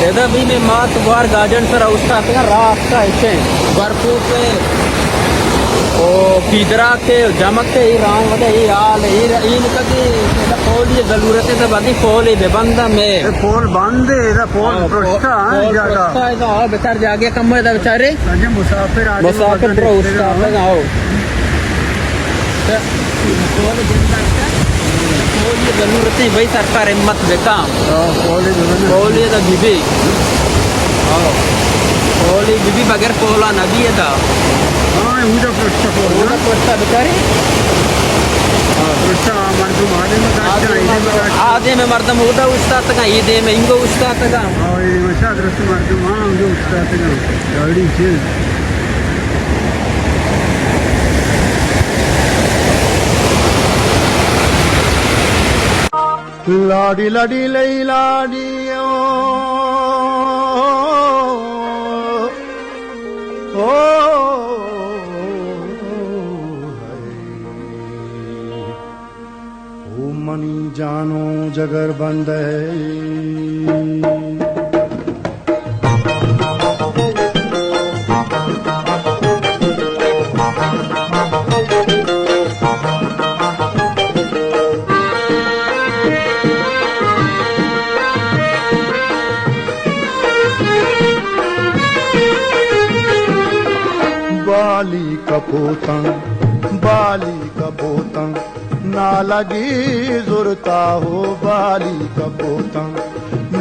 Eda bine mat var gajan sara usta ka raasta iche barpu pe o pidra ke jamak ke ram wada e al e in ka ki eda poli zarurat hai bagi poli bebanda me पोल बंद है दा पोल प्रस्ता जागा eda betar jage kam eda bechare अजे मुसाफिर आदमी musafir bro usta ka ao poli jinda poli zarurat hai bhai sarkar himmat bekam poli da bibi Poli bibi bagar pola nabi ada. हाँ उधर प्रस्ता पोल Pula kosta bekari. प्रस्ता मर्दू माने में काटना इधर में Ade me mardam uda ustad ka ide me ingo ustad ka. और ये मशा दरस्त मर्दू हाँ जो उसका तेरा गाड़ी चीज लाडी लाडी लई लाडी ओ मनी जानो जगर बंद है बाली कपोता ना लगी जुरता हो बाली कपोता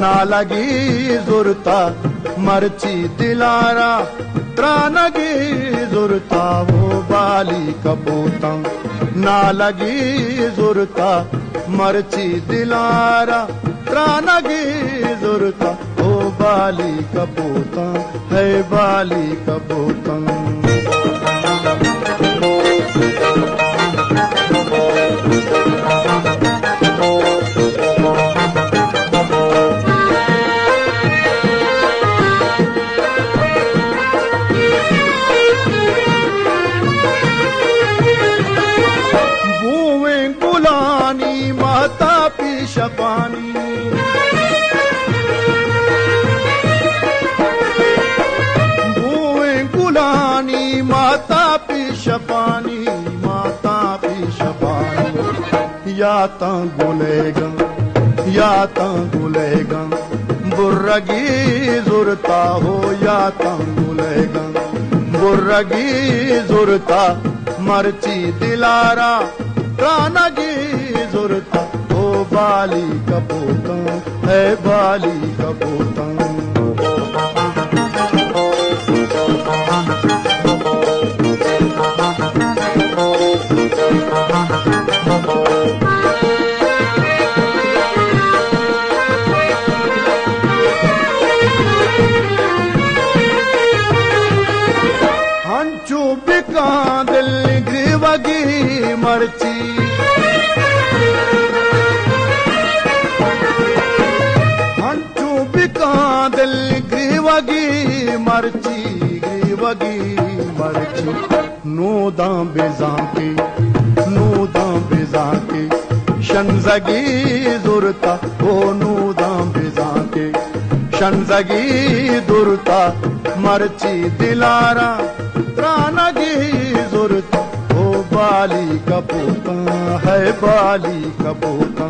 ना लगी जुरता मर्ची दिलारा त्रानगी जुरता हो बाली कपोता ना लगी जुरता मर्ची दिलारा त्रानगी जुरता हो बाली कपोता है बाली कपोता बुएं गुलानी माता पीशपानी बुएं गुलानी माता पीशपानी या ता गुलेगा बुर्रगी जुरता हो या ता गुलेगा बुर्रगी जुरता मर्ची दिलारा त्रानगी जुरता हो बाली कपोता है बाली कपोता हंचू बिका दिल ग्रीवगी मर्ची हंचू बिका दिल ग्रीवगी मर्ची नूदा बेजा के शंजगी जुरता ओ नूदा बेजा के शंजगी दुरता मर्ची दिलारा त्रानगी जुरता ओ बाली कपोता है बाली कपोता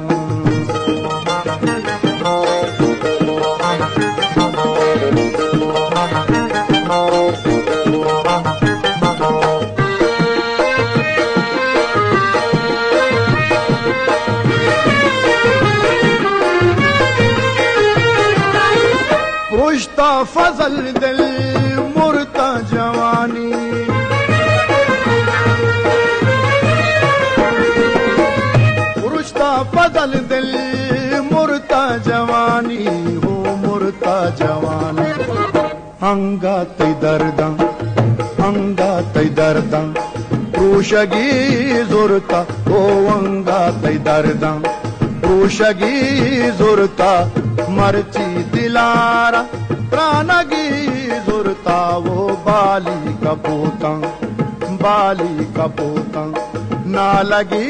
पुश्ता फजल दिल मुर्ता जवानी पुरुषता फजल दिल मुर्ता जवानी हो मुर्ता जवानी अंगा तै दर्दा पुरुषगी जुरता ओ अंगा तै दर्दा पुरुषगी जुरता मर्ची दिलारा प्राणगी जुरता वो बाली कपोता ना लगी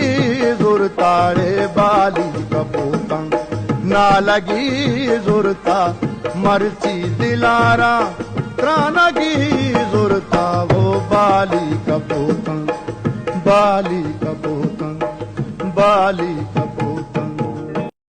जुरता रे बाली कपोता ना लगी जुरता मर्ची दिलारा त्राना की जुरता वो बाली कपोतन बाली कपोतन बाली